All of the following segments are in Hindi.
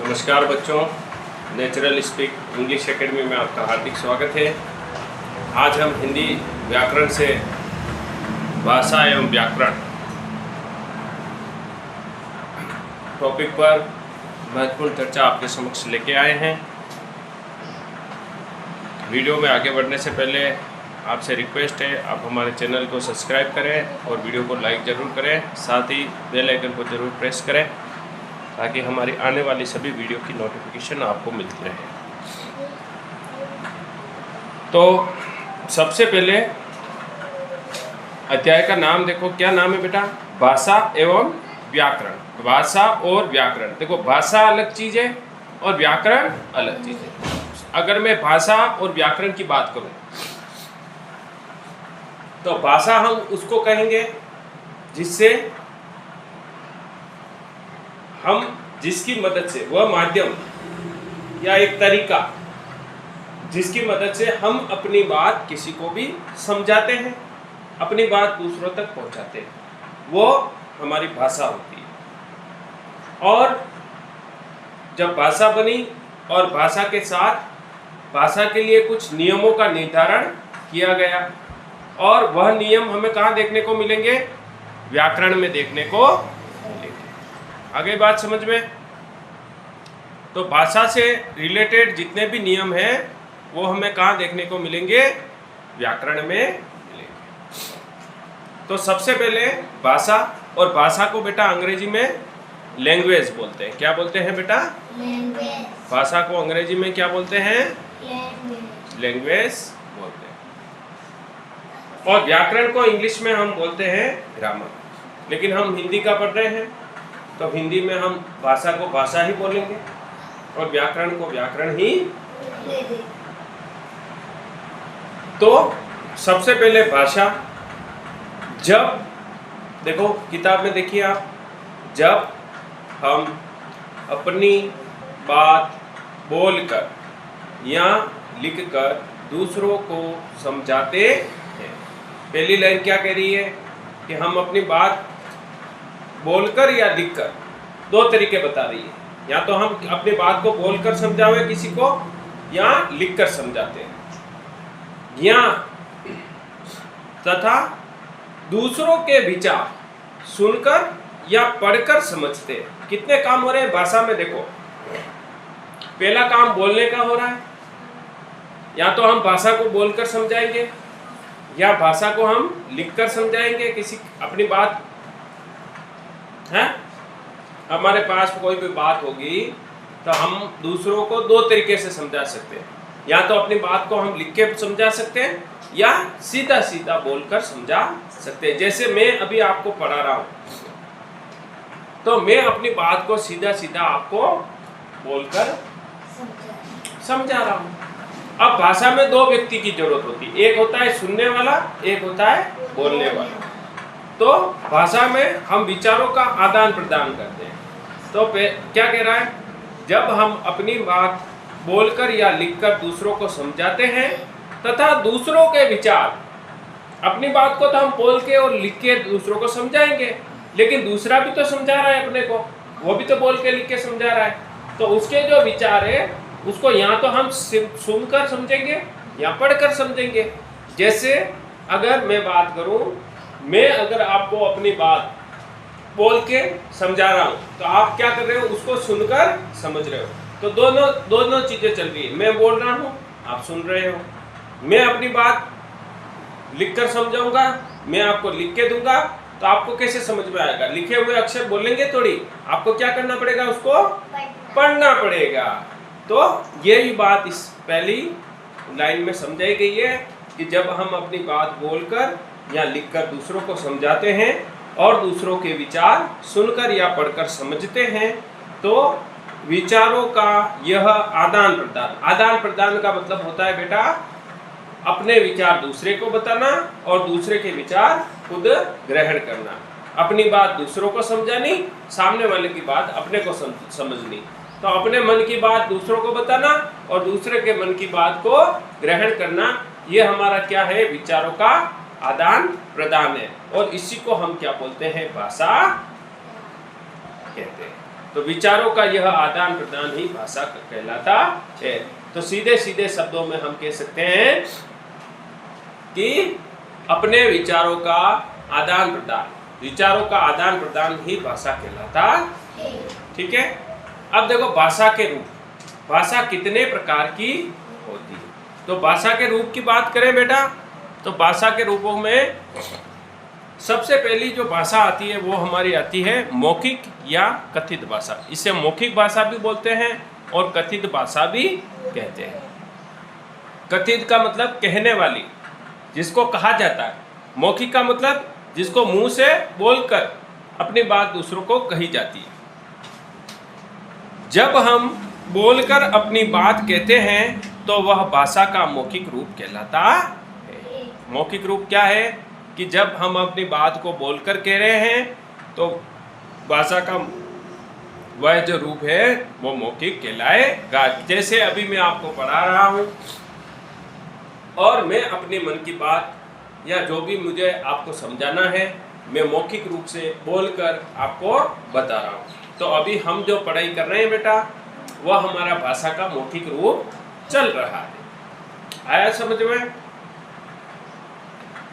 नमस्कार बच्चों, नेचुरल स्पीक इंग्लिश एकेडमी में आपका हार्दिक स्वागत है। आज हम हिंदी व्याकरण से भाषा एवं व्याकरण टॉपिक पर महत्वपूर्ण चर्चा आपके समक्ष लेके आए हैं। वीडियो में आगे बढ़ने से पहले आपसे रिक्वेस्ट है, आप हमारे चैनल को सब्सक्राइब करें और वीडियो को लाइक ज़रूर करें। साथ ही बेल आइकन को ज़रूर प्रेस करें ताकि हमारी आने वाली सभी वीडियो की नोटिफिकेशन आपको मिलती रहे। तो सबसे पहले अध्याय का नाम देखो, क्या नाम है बेटा? भाषा एवं व्याकरण। भाषा और व्याकरण। देखो, भाषा अलग चीज़ है और व्याकरण अलग चीज़ है। अगर मैं भाषा और व्याकरण की बात करूं तो भाषा हम उसको कहेंगे जिसकी मदद से, वह माध्यम या एक तरीका जिसकी मदद से हम अपनी बात किसी को भी समझाते हैं, अपनी बात दूसरों तक पहुंचाते हैं, वो हमारी भाषा होती है। और जब भाषा बनी और भाषा के साथ भाषा के लिए कुछ नियमों का निर्धारण किया गया और वह नियम हमें कहाँ देखने को मिलेंगे? व्याकरण में देखने को मिलेंगे। आगे बात समझ में? तो भाषा से रिलेटेड जितने भी नियम हैं वो हमें कहाँ देखने को मिलेंगे? व्याकरण में मिलेंगे। तो सबसे पहले भाषा, और भाषा को बेटा अंग्रेजी में लैंग्वेज बोलते हैं। क्या बोलते हैं बेटा? लैंग्वेज। भाषा को अंग्रेजी में क्या बोलते हैं? लैंग्वेज बोलते हैं। और व्याकरण को इंग्लिश में हम बोलते हैं ग्रामर। लेकिन हम हिंदी का पढ़ रहे हैं तो हिंदी में हम भाषा को भाषा ही बोलेंगे और व्याकरण को व्याकरण ही। तो सबसे पहले भाषा, जब देखो किताब में देखिए आप, जब हम अपनी बात बोलकर या लिखकर दूसरों को समझाते हैं। पहली लाइन क्या कह रही है कि हम अपनी बात बोलकर या लिखकर, दो तरीके बता रही है। या तो हम अपनी बात को बोलकर समझावे किसी को या लिखकर समझाते हैं, या तथा दूसरों के विचार सुनकर या पढ़कर समझते हैं। कितने काम हो रहे हैं भाषा में? देखो, पहला काम बोलने का हो रहा है। या तो हम भाषा को बोलकर समझाएंगे या भाषा को हम लिखकर समझाएंगे। किसी अपनी बात है, हमारे पास कोई भी बात होगी तो हम दूसरों को दो तरीके से समझा सकते हैं। या तो अपनी बात को हम लिख के समझा सकते हैं या सीधा सीधा बोलकर समझा सकते हैं। जैसे मैं अभी आपको पढ़ा रहा हूं तो मैं अपनी बात को सीधा सीधा आपको बोलकर समझा रहा हूं। अब भाषा में दो व्यक्ति की जरूरत होती है, एक होता है सुनने वाला, एक होता है बोलने वाला। तो भाषा में हम विचारों का आदान प्रदान करते हैं। तो क्या कह रहा है? जब हम अपनी बात बोलकर या लिखकर दूसरों को समझाते हैं तथा दूसरों के विचार, अपनी बात को तो हम बोल के और लिख के दूसरों को समझाएंगे, लेकिन दूसरा भी तो समझा रहा है अपने को, वो भी तो बोल के लिख के समझा रहा है। तो उसके जो विचार है उसको या तो हम सुनकर समझेंगे या पढ़कर समझेंगे। जैसे अगर मैं बात करूं, मैं अगर आपको अपनी बात बोल के समझा रहा हूं तो आप क्या कर रहे हो? उसको सुनकर समझ रहे हो। तो दोनों चीजें चल रही है। मैं बोल रहा हूं, आप सुन रहे हो। मैं अपनी बात लिखकर समझाऊंगा, मैं आपको लिख के दूंगा, तो आपको कैसे समझ में आएगा? लिखे हुए अक्षर बोलेंगे थोड़ी, आपको क्या करना पड़ेगा? उसको पढ़ना पड़ेगा। तो यही बात इस पहली लाइन में समझाई गई है कि जब हम अपनी बात बोलकर या लिखकर दूसरों को समझाते हैं और दूसरों के विचार सुनकर या पढ़कर समझते हैं तो विचारों का यह आदान प्रदान। आदान प्रदान का मतलब होता है बेटा अपने विचार दूसरे को बताना और दूसरे के विचार खुद ग्रहण करना। अपनी बात दूसरों को समझानी, सामने वाले की बात अपने को समझनी। तो अपने मन की बात दूसरों को बताना और दूसरे के मन की बात को ग्रहण करना, ये हमारा क्या है? विचारों का आदान प्रदान है। और इसी को हम क्या बोलते हैं? भाषा कहते हैं। तो विचारों का यह आदान प्रदान ही भाषा कहलाता है। तो सीधे सीधे शब्दों में हम कह सकते हैं कि अपने विचारों का आदान प्रदान ही भाषा कहलाता है। ठीक है। अब देखो भाषा के रूप, भाषा कितने प्रकार की होती है। तो भाषा के रूप की बात करें बेटा, तो भाषा के रूपों में सबसे पहली जो भाषा आती है वो हमारी आती है मौखिक या कथित भाषा। इसे मौखिक भाषा भी बोलते हैं और कथित भाषा भी कहते हैं। कथित का मतलब कहने वाली, जिसको कहा जाता है। मौखिक का मतलब जिसको मुंह से बोलकर अपनी बात दूसरों को कही जाती है। जब हम बोलकर अपनी बात कहते हैं तो वह भाषा का मौखिक रूप कहलाता है। मौखिक रूप क्या है कि जब हम अपनी बात को बोलकर कह रहे हैं तो भाषा का वह जो रूप है वो मौखिक कहलाएगा। जैसे अभी मैं आपको पढ़ा रहा हूं और मैं अपने मन की बात या जो भी मुझे आपको समझाना है मैं मौखिक रूप से बोलकर आपको बता रहा हूं। तो अभी हम जो पढ़ाई कर रहे हैं बेटा वह हमारा भाषा का मौखिक रूप चल रहा है। आया समझ में?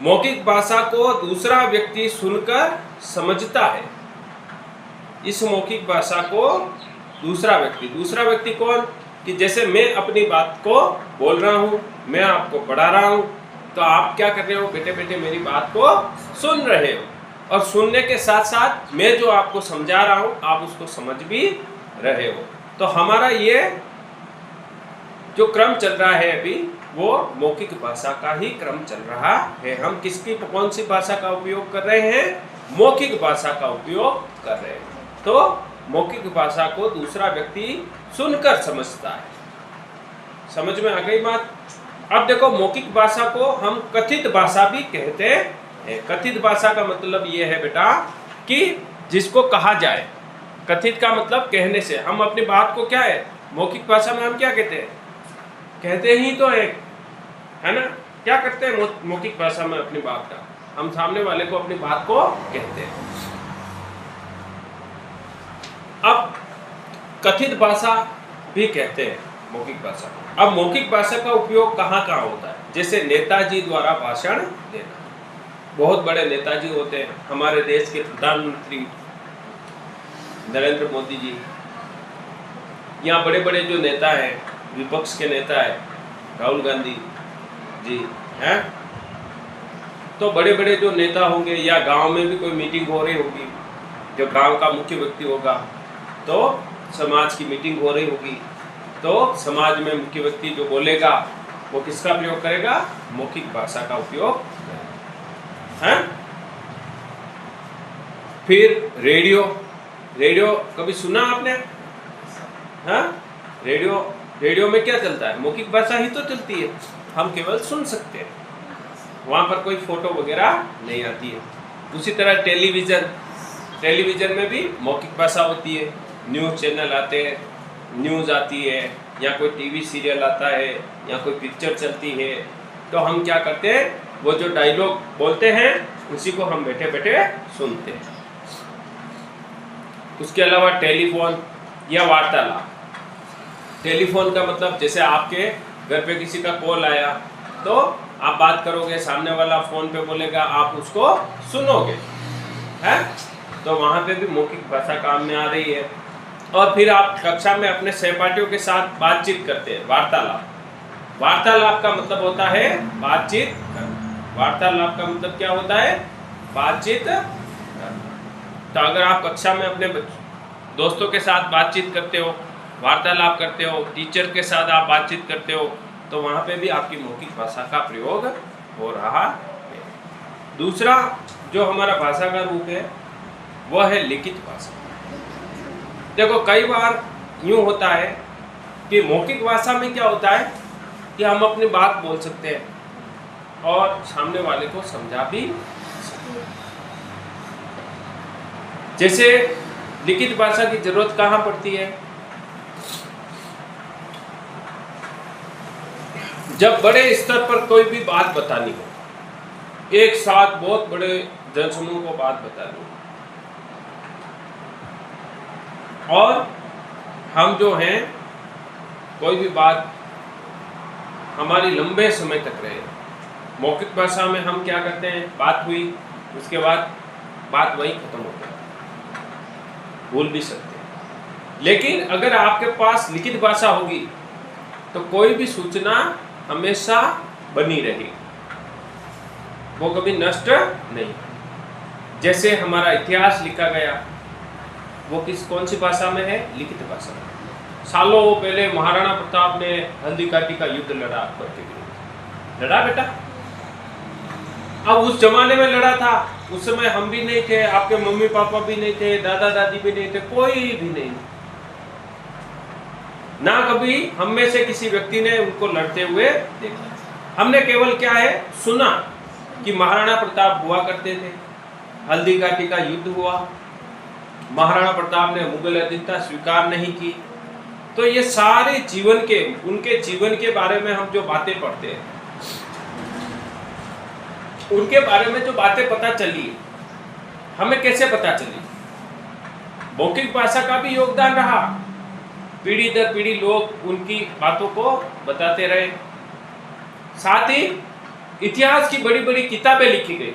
मौखिक भाषा को दूसरा व्यक्ति सुनकर समझता है। इस मौखिक भाषा को दूसरा व्यक्ति कौन? कि जैसे मैं अपनी बात को बोल रहा हूं, मैं आपको पढ़ा रहा हूं, तो आप क्या कर रहे हो? बेटे बेटे मेरी बात को सुन रहे हो और सुनने के साथ साथ मैं जो आपको समझा रहा हूं आप उसको समझ भी रहे हो। तो हमारा ये जो क्रम चल रहा है अभी वो मौखिक भाषा का ही क्रम चल रहा है। हम कौन सी भाषा का उपयोग कर रहे हैं? मौखिक भाषा का उपयोग कर रहे हैं। तो मौखिक भाषा को दूसरा व्यक्ति सुनकर समझता है। समझ में आ गई बात? अब देखो मौखिक भाषा को हम कथित भाषा भी कहते हैं। कथित भाषा का मतलब ये है बेटा कि जिसको कहा जाए। कथित का मतलब कहने से। हम अपनी बात को क्या है मौखिक भाषा में हम क्या कहते हैं? कहते ही तो है ना? क्या करते हैं मौखिक भाषा में अपनी बात का? हम सामने वाले को अपनी बात को कहते हैं। अब कथित भाषा भी कहते हैं मौखिक भाषा। अब मौखिक भाषा का उपयोग कहाँ कहाँ होता है? जैसे नेताजी द्वारा भाषण देना। बहुत बड़े नेताजी होते हैं, हमारे देश के प्रधानमंत्री नरेंद्र मोदी जी, यहाँ बड़े बड़े जो नेता हैं, विपक्ष के नेता है राहुल गांधी जी हैं, तो बड़े बड़े जो नेता होंगे या गांव में भी कोई मीटिंग हो रही होगी, जो गांव का मुख्य व्यक्ति होगा, तो समाज की मीटिंग हो रही होगी, तो समाज में मुख्य व्यक्ति जो बोलेगा वो किसका प्रयोग करेगा? मौखिक भाषा का उपयोग है। फिर रेडियो कभी सुना आपने? हाँ, रेडियो में क्या चलता है? मौखिक भाषा ही तो चलती है, हम केवल सुन सकते हैं, वहाँ पर कोई फोटो वगैरह नहीं आती है। उसी तरह टेलीविज़न में भी मौखिक भाषा होती है। न्यूज़ चैनल आते हैं, न्यूज़ आती है, या कोई टीवी सीरियल आता है, या कोई पिक्चर चलती है, तो हम क्या करते हैं? वो जो डायलॉग बोलते हैं उसी को हम बैठे बैठे सुनते हैं। उसके अलावा टेलीफोन या वार्तालाप। टेलीफोन का मतलब जैसे आपके घर पे किसी का कॉल आया तो आप बात करोगे, सामने वाला फोन पे बोलेगा, आप उसको सुनोगे, है? तो वहाँ पे भी मौखिक भाषा काम में आ रही है। और फिर आप कक्षा में अपने सहपाठियों के साथ बातचीत करते हैं, वार्तालाप का मतलब होता है बातचीत करना। वार्तालाप का मतलब क्या होता है? बातचीत करना। तो अगर आप कक्षा में अपने दोस्तों के साथ बातचीत करते हो, वार्तालाप करते हो, टीचर के साथ आप बातचीत करते हो, तो वहाँ पे भी आपकी मौखिक भाषा का प्रयोग हो रहा है। दूसरा जो हमारा भाषा का रूप है वह है लिखित भाषा। देखो कई बार यूँ होता है कि मौखिक भाषा में क्या होता है कि हम अपनी बात बोल सकते हैं और सामने वाले को समझा भी सकते हैं। जैसे लिखित भाषा की जरूरत कहाँ पड़ती है? जब बड़े स्तर पर कोई भी बात बतानी हो, एक साथ बहुत बड़े जनसमूह को बात बतानी हो, और हम जो हैं कोई भी बात हमारी लंबे समय तक रहे। मौखिक भाषा में हम क्या करते हैं, बात हुई उसके बाद बात वहीं खत्म हो गई, भूल भी सकते हैं। लेकिन अगर आपके पास लिखित भाषा होगी तो कोई भी सूचना हमेशा बनी रहेगी, वो कभी नष्ट नहीं। जैसे हमारा इतिहास लिखा गया वो कौन सी भाषा में है, लिखित भाषा में। सालों पहले महाराणा प्रताप ने हल्दी घाटी का युद्ध लड़ा अकबर के विरुद्ध, लड़ा बेटा। अब उस जमाने में लड़ा था, उस समय हम भी नहीं थे, आपके मम्मी पापा भी नहीं थे, दादा दादी भी नहीं थे, कोई भी नहीं, ना कभी हम में से किसी व्यक्ति ने उनको लड़ते हुए देखा। हमने केवल क्या है, सुना कि महाराणा प्रताप हुआ करते थे, हल्दी घाटी का युद्ध हुआ, महाराणा प्रताप ने मुगल अधीनता स्वीकार नहीं की। तो ये सारे जीवन के, उनके जीवन के बारे में हम जो बातें पढ़ते हैं, उनके बारे में जो बातें पता चली, हमें कैसे पता चली? मौखिक भाषा का भी योगदान रहा, पीढ़ी दर पीढ़ी लोग उनकी बातों को बताते रहे। साथ ही इतिहास की बड़ी बड़ी किताबें लिखी गई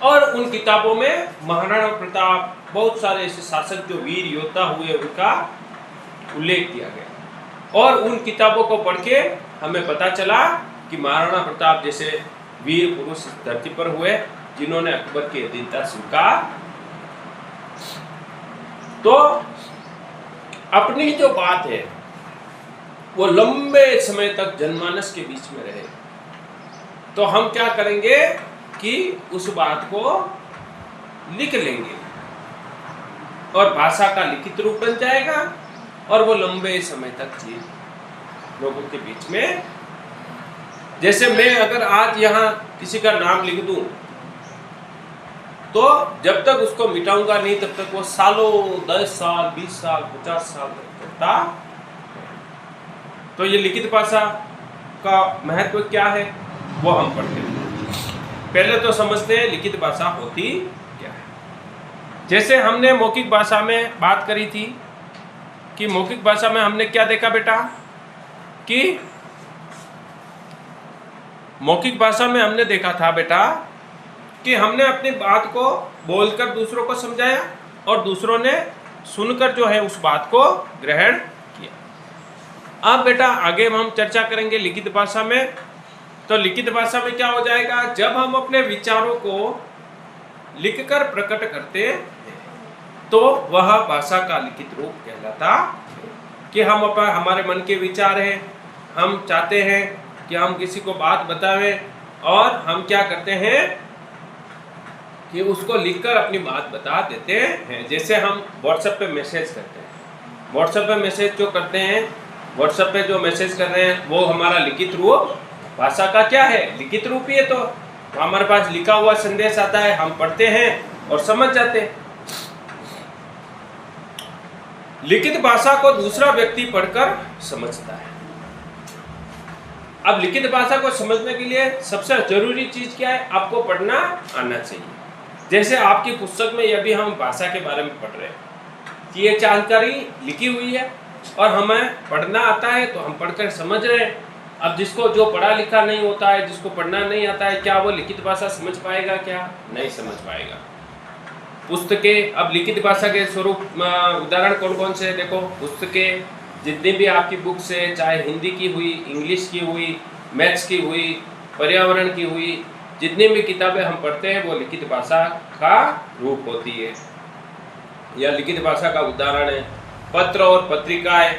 और उन किताबों में महाराणा प्रताप, बहुत सारे ऐसे शासक जो वीर योद्धा हुए, उनका उल्लेख किया गया। और उन किताबों को पढ़ के हमें पता चला कि महाराणा प्रताप जैसे वीर पुरुष धरती पर हुए जिन्होंने अकबर की अधीनता स्वीकार। तो अपनी जो बात है वो लंबे समय तक जनमानस के बीच में रहे, तो हम क्या करेंगे कि उस बात को लिख लेंगे और भाषा का लिखित रूप बन जाएगा और वो लंबे समय तक जी लोगों के बीच में। जैसे मैं अगर आज यहाँ किसी का नाम लिख दूं तो जब तक उसको मिटाऊंगा नहीं तब तक वो सालों, 10 साल, 20 साल, 50 साल तक चलता। तो ये लिखित भाषा का महत्व क्या है वो हम पढ़ते हैं। पहले तो समझते हैं लिखित भाषा होती क्या है। जैसे हमने मौखिक भाषा में बात करी थी कि मौखिक भाषा में हमने क्या देखा बेटा, कि मौखिक भाषा में हमने देखा था बेटा कि हमने अपनी बात को बोलकर दूसरों को समझाया और दूसरों ने सुनकर जो है उस बात को ग्रहण किया। अब बेटा आगे हम चर्चा करेंगे लिखित भाषा में। तो लिखित भाषा में क्या हो जाएगा, जब हम अपने विचारों को लिखकर प्रकट करते हैं तो वह भाषा का लिखित रूप कहलाता। कि हम हमारे मन के विचार हैं, हम चाहते हैं कि हम किसी को बात बतावें और हम क्या करते हैं कि उसको लिखकर अपनी बात बता देते हैं। जैसे हम व्हाट्सएप पे मैसेज करते हैं, व्हाट्सएप पे मैसेज जो करते हैं, व्हाट्सएप पे जो मैसेज कर रहे हैं वो हमारा लिखित रूप भाषा का क्या है, लिखित रूप ही है। तो हमारे पास लिखा हुआ संदेश आता है, हम पढ़ते हैं और समझ जाते हैं। लिखित भाषा को दूसरा व्यक्ति पढ़कर समझता है। अब लिखित भाषा को समझने के लिए सबसे जरूरी चीज क्या है, आपको पढ़ना आना चाहिए। जैसे आपकी पुस्तक में यदि हम भाषा के बारे में पढ़ रहे हैं कि ये जानकारी लिखी हुई है और हमें पढ़ना आता है तो हम पढ़कर समझ रहे हैं। अब जिसको जो पढ़ा लिखा नहीं होता है, जिसको पढ़ना नहीं आता है, क्या वो लिखित भाषा समझ पाएगा? क्या नहीं समझ पाएगा। पुस्तकें, अब लिखित भाषा के स्वरूप उदाहरण कौन कौन से, देखो पुस्तकें जितनी भी आपकी बुक्स है, चाहे हिंदी की हुई, इंग्लिश की हुई, मैथ्स की हुई, पर्यावरण की हुई, जितनी भी किताबें हम पढ़ते हैं वो लिखित भाषा का रूप होती है या लिखित भाषा का उदाहरण है। पत्र और पत्रिकाएं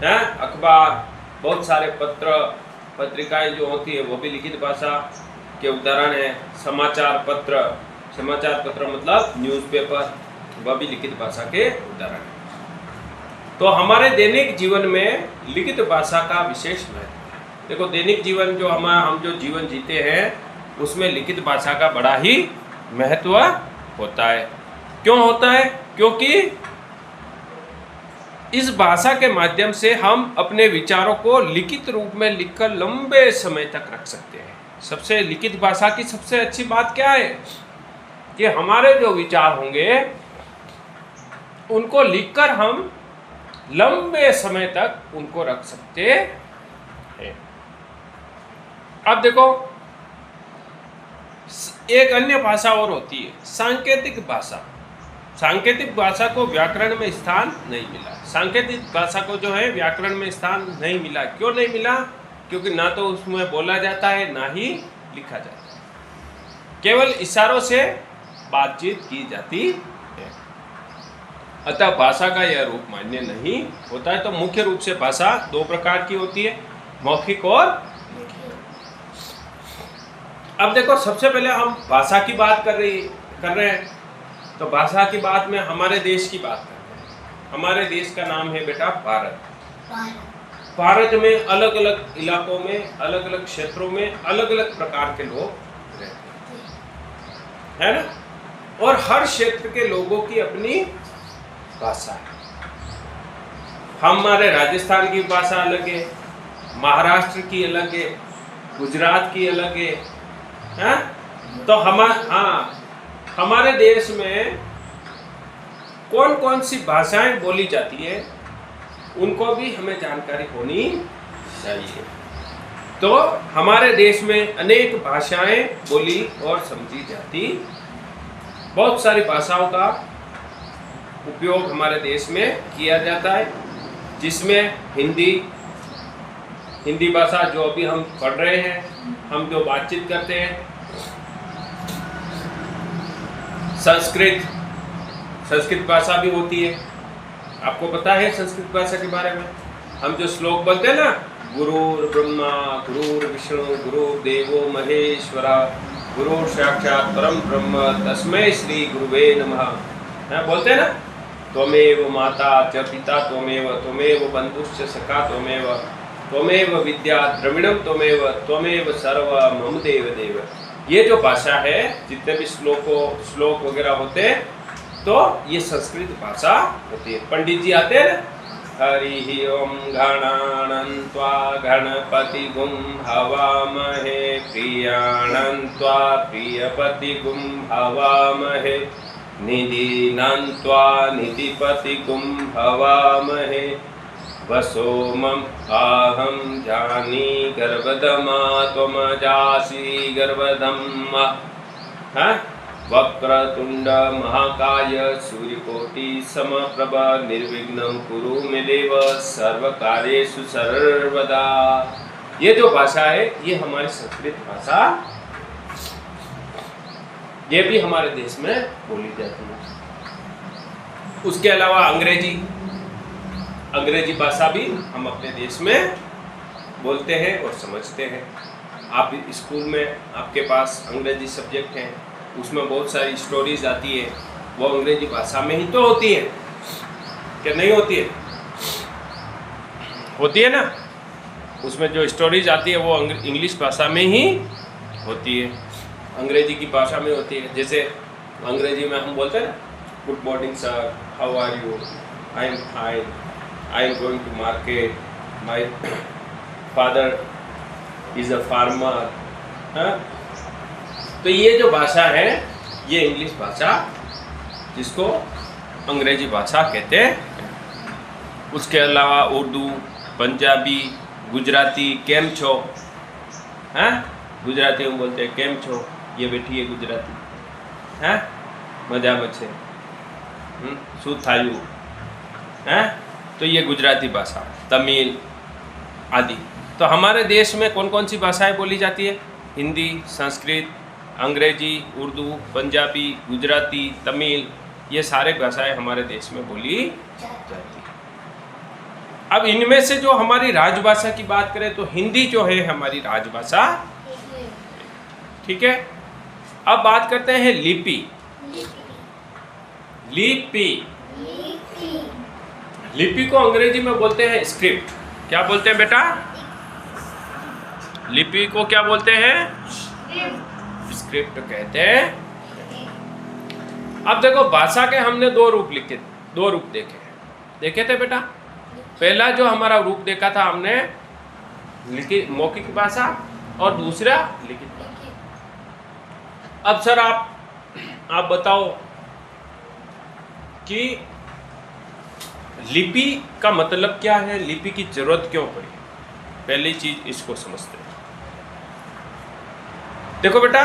हैं, अखबार, बहुत सारे पत्र पत्रिकाएं जो होती है वो भी लिखित भाषा के उदाहरण है। समाचार पत्र, समाचार पत्र मतलब न्यूज़पेपर, वह भी लिखित भाषा के उदाहरण है। तो हमारे दैनिक जीवन में लिखित भाषा का विशेष महत्व है। देखो दैनिक जीवन जो हम जो जीवन जीते हैं उसमें लिखित भाषा का बड़ा ही महत्व होता है। क्यों होता है? क्योंकि इस भाषा के माध्यम से हम अपने विचारों को लिखित रूप में लिखकर लंबे समय तक रख सकते हैं। सबसे लिखित भाषा की सबसे अच्छी बात क्या है कि हमारे जो विचार होंगे उनको लिखकर हम लंबे समय तक उनको रख सकते हैं। अब देखो, एक अन्य भाषा और होती है सांकेतिक भाषा। सांकेतिक भाषा को व्याकरण में स्थान नहीं मिला। सांकेतिक भाषा को जो है व्याकरण में स्थान नहीं मिला। क्यों नहीं मिला? क्योंकि ना तो उसमें बोला जाता है ना ही लिखा जाता है, केवल इशारों से बातचीत की जाती है। अतः भाषा का यह रूप मान्य नहीं होता है। तो मुख्य रूप से भाषा दो प्रकार की होती है, मौखिक और। अब देखो, सबसे पहले हम भाषा की बात कर रहे हैं, तो भाषा की बात में हमारे देश की बात करते हैं। हमारे देश का नाम है बेटा भारत। भारत में अलग अलग इलाकों में, अलग अलग क्षेत्रों में अलग अलग प्रकार के लोग रहते हैं, है ना। और हर क्षेत्र के लोगों की अपनी भाषा है। हमारे राजस्थान की भाषा अलग है, महाराष्ट्र की अलग है, गुजरात की अलग है। तो हमारे देश में कौन कौन सी भाषाएं बोली जाती है उनको भी हमें जानकारी होनी चाहिए। तो हमारे देश में अनेक भाषाएं बोली और समझी जाती। बहुत सारी भाषाओं का उपयोग हमारे देश में किया जाता है, जिसमें हिंदी भाषा जो अभी हम पढ़ रहे हैं, हम जो बातचीत करते हैं, संस्कृत भाषा भी होती है। आपको पता है संस्कृत भाषा के बारे में? हम जो श्लोक बोलते हैं ना, गुरुर् ब्रह्मा गुरुर्विष्णु गुरुर्देवो महेश्वरा गुरुर् साक्षात् परम ब्रह्म तस्मै श्री गुरुवे नमः, बोलते हैं ना। त्वमेव माता च पिता त्वमेव बंधुश्च सखा त्वमेव विद्या द्रविणम त्वमेव सर्व मम देव देव। ये जो भाषा है, जितने भी श्लोक वगैरह होते हैं, तो ये संस्कृत भाषा होती है। पंडित जी आते हैं ना, हरि ओम गणान्त्वा गणपतिगुं हवामहे प्रियाणन्त्वा प्रियपतिगुं हवामहे निधीनान्त्वा निधिपतिगुं हवामहे वसोमम् आहं जानी गर्भदमा त्वमजासि गर्भदम्मा। वक्रतुंड महाकाय सूर्यकोटि समप्रभ निर्विघ्नं कुरु मे देव सर्वकार्येषु सर्वदा। ये जो भाषा है, ये हमारी संस्कृत भाषा, ये भी हमारे देश में बोली जाती है। उसके अलावा अंग्रेजी भाषा भी हम अपने देश में बोलते हैं और समझते हैं। आप स्कूल में आपके पास अंग्रेजी सब्जेक्ट हैं, उसमें बहुत सारी स्टोरीज आती है, वो अंग्रेजी भाषा में ही तो होती है, क्या नहीं होती है? होती है ना। उसमें जो स्टोरीज आती है वो इंग्लिश भाषा में ही होती है, अंग्रेजी की भाषा में होती है। जैसे अंग्रेजी में हम बोलते हैं ना, good morning sir, how are you, I am fine, I am going to market, my father is a farmer. तो ये जो भाषा है, ये इंग्लिश भाषा, जिसको अंग्रेजी भाषा कहते हैं। उसके अलावा उर्दू, पंजाबी, गुजराती, केम छो, हैं? गुजराती में बोलते हैं केम छो, ये बैठी है गुजराती, हैं? मजा बचे, शू थायू, हैं? तो ये गुजराती भाषा, तमिल आदि। तो हमारे देश में कौन कौन सी भाषाएं बोली जाती है? हिंदी, संस्कृत, अंग्रेजी, उर्दू, पंजाबी, गुजराती, तमिल, ये सारे भाषाएं हमारे देश में बोली जाती है। अब इनमें से जो हमारी राजभाषा की बात करें तो हिंदी जो है हमारी राजभाषा, ठीक है। अब बात करते हैं लिपि। लिपि को अंग्रेजी में बोलते हैं स्क्रिप्ट। क्या बोलते हैं बेटा? लिपि को क्या बोलते हैं? स्क्रिप्ट कहते हैं। अब देखो, भाषा के हमने दो रूप देखे थे बेटा। पहला जो हमारा रूप देखा था हमने, लिखित मौखिक भाषा, और दूसरा लिखित भाषा। अब सर आप बताओ कि लिपि का मतलब क्या है, लिपि की जरूरत क्यों पड़ी, पहली चीज इसको समझते हैं। देखो बेटा,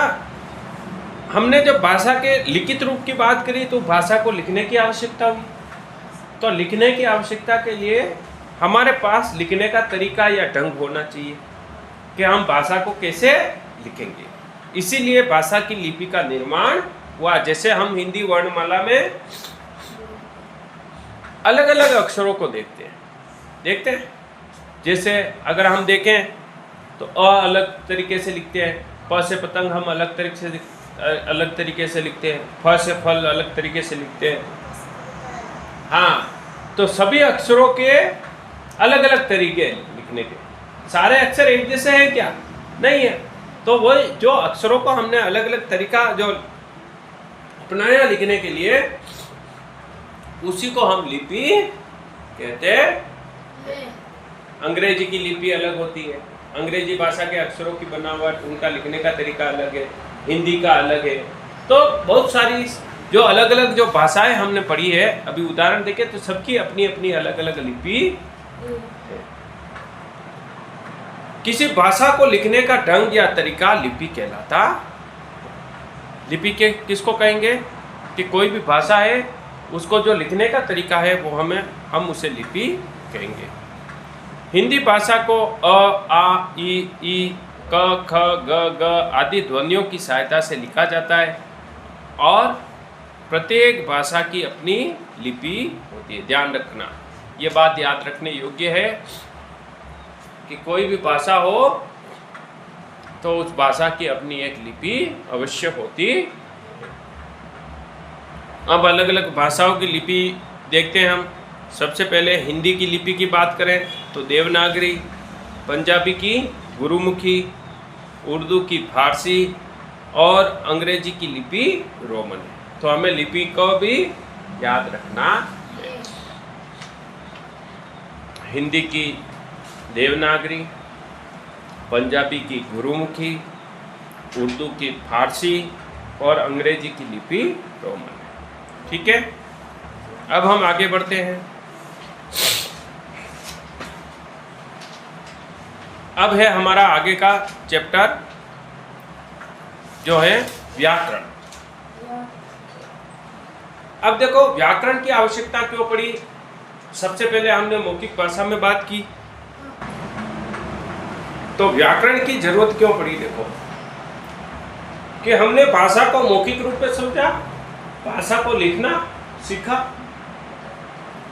हमने जब भाषा के लिखित रूप की बात करी तो भाषा को लिखने की आवश्यकता हुई। तो लिखने की आवश्यकता के लिए हमारे पास लिखने का तरीका या ढंग होना चाहिए कि हम भाषा को कैसे लिखेंगे। इसीलिए भाषा की लिपि का निर्माण हुआ। जैसे हम हिंदी वर्णमाला में अलग अलग अक्षरों को देखते हैं। जैसे अगर हम देखें तो अ अलग तरीके से लिखते हैं, प से पतंग हम अलग तरीके से लिखते हैं, फ से फल अलग तरीके से लिखते हैं। हाँ, तो सभी अक्षरों के अलग अलग तरीके लिखने के। सारे अक्षर एक जैसे हैं क्या? नहीं है। तो वो जो अक्षरों को हमने अलग अलग तरीका जो अपनाया लिखने के लिए, उसी को हम लिपि कहते हैं। अंग्रेजी की लिपि अलग होती है, अंग्रेजी भाषा के अक्षरों की बनावट, उनका लिखने का तरीका अलग है, हिंदी का अलग है। तो बहुत सारी जो अलग अलग जो भाषाएं हमने पढ़ी है, अभी उदाहरण देखें तो सबकी अपनी अपनी अलग अलग लिपि है। किसी भाषा को लिखने का ढंग या तरीका लिपि कहलाता। लिपि के किसको कहेंगे कि कोई भी भाषा है उसको जो लिखने का तरीका है वो हम उसे लिपि कहेंगे। हिंदी भाषा को अ, आ, ई, क, ख, ग, ग आदि ध्वनियों की सहायता से लिखा जाता है और प्रत्येक भाषा की अपनी लिपि होती है। ध्यान रखना, ये बात याद रखने योग्य है कि कोई भी भाषा हो तो उस भाषा की अपनी एक लिपि अवश्य होती। अब अलग अलग भाषाओं की लिपि देखते हैं हम। सबसे पहले हिंदी की लिपि की बात करें तो देवनागरी, पंजाबी की गुरुमुखी, उर्दू की फारसी और अंग्रेजी की लिपि रोमन है। तो हमें लिपि को भी याद रखना है। हिंदी की देवनागरी, पंजाबी की गुरुमुखी, उर्दू की फारसी और अंग्रेजी की लिपि रोमन है। ठीक है, अब हम आगे बढ़ते हैं। अब है हमारा आगे का चैप्टर जो है व्याकरण। अब देखो व्याकरण की आवश्यकता क्यों पड़ी। सबसे पहले हमने मौखिक भाषा में बात की, तो व्याकरण की जरूरत क्यों पड़ी। देखो कि हमने भाषा को मौखिक रूप में समझा, भाषा को लिखना सीखा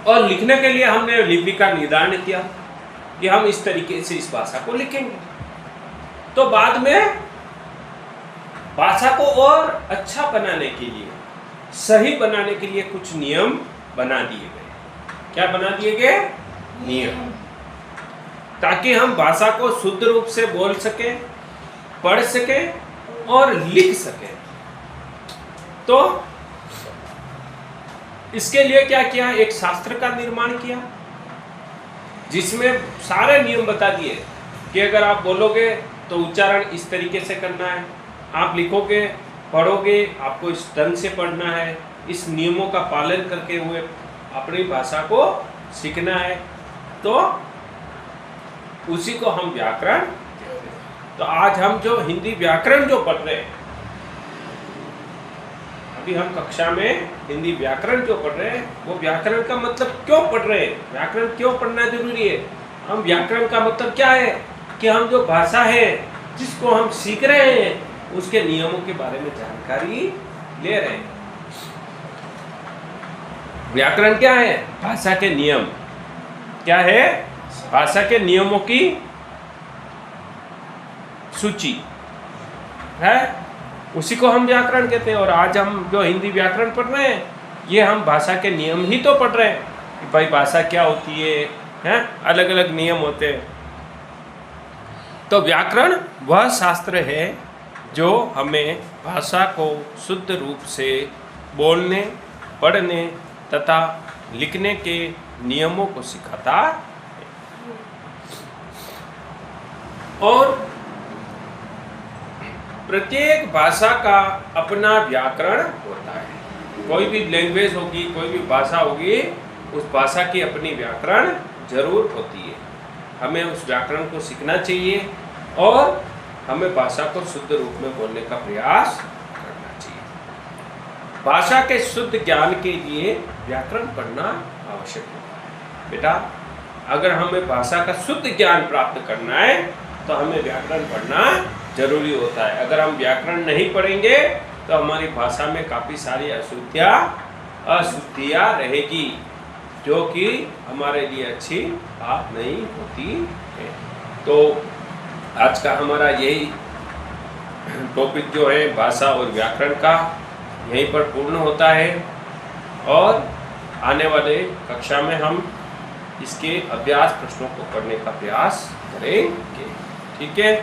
और लिखने के लिए हमने लिपि का निर्धारण किया कि हम इस तरीके से इस भाषा को लिखेंगे। तो बाद में भाषा को और अच्छा बनाने के लिए, सही बनाने के लिए कुछ नियम बना दिए गए। क्या बना दिए गए? नियम, ताकि हम भाषा को शुद्ध रूप से बोल सके, पढ़ सके और लिख सके। तो इसके लिए क्या किया? एक शास्त्र का निर्माण किया जिसमें सारे नियम बता दिए कि अगर आप बोलोगे तो उच्चारण इस तरीके से करना है, आप लिखोगे पढ़ोगे आपको इस ढंग से पढ़ना है, इस नियमों का पालन करके हुए अपनी भाषा को सीखना है। तो उसी को हम व्याकरण कहते हैं। तो आज हम जो हिंदी व्याकरण जो पढ़ रहे हैं, अभी हम कक्षा में हिंदी व्याकरण जो पढ़ रहे हैं, वो व्याकरण का मतलब क्यों पढ़ रहे हैं, व्याकरण क्यों पढ़ना जरूरी है। हम व्याकरण का मतलब क्या है कि हम जो भाषा है जिसको हम सीख रहे हैं उसके नियमों के बारे में जानकारी ले रहे हैं। व्याकरण क्या है? भाषा के नियम। क्या है? भाषा के नियमों की सूची है, उसी को हम व्याकरण कहते हैं। और आज हम जो हिंदी व्याकरण पढ़ रहे हैं, ये हम भाषा के नियम ही तो पढ़ रहे हैं कि भाई भाषा क्या होती है, अलग अलग नियम होते हैं। तो व्याकरण वह शास्त्र है जो हमें भाषा को शुद्ध रूप से बोलने, पढ़ने तथा लिखने के नियमों को सिखाता है। और प्रत्येक भाषा का अपना व्याकरण होता है। कोई भी लैंग्वेज होगी, कोई भी भाषा होगी, उस भाषा की अपनी व्याकरण जरूर होती है। हमें उस व्याकरण को सीखना चाहिए और हमें भाषा को शुद्ध रूप में बोलने का प्रयास करना चाहिए। भाषा के शुद्ध ज्ञान के लिए व्याकरण पढ़ना आवश्यक है। बेटा, अगर हमें भाषा का शुद्ध ज्ञान प्राप्त करना है तो हमें व्याकरण पढ़ना जरूरी होता है। अगर हम व्याकरण नहीं पढ़ेंगे तो हमारी भाषा में काफ़ी सारी अशुद्धियाँ रहेगी, जो कि हमारे लिए अच्छी बात नहीं होती है। तो आज का हमारा यही टॉपिक जो है भाषा और व्याकरण का, यहीं पर पूर्ण होता है और आने वाले कक्षा में हम इसके अभ्यास प्रश्नों को करने का प्रयास करेंगे। ठीक है।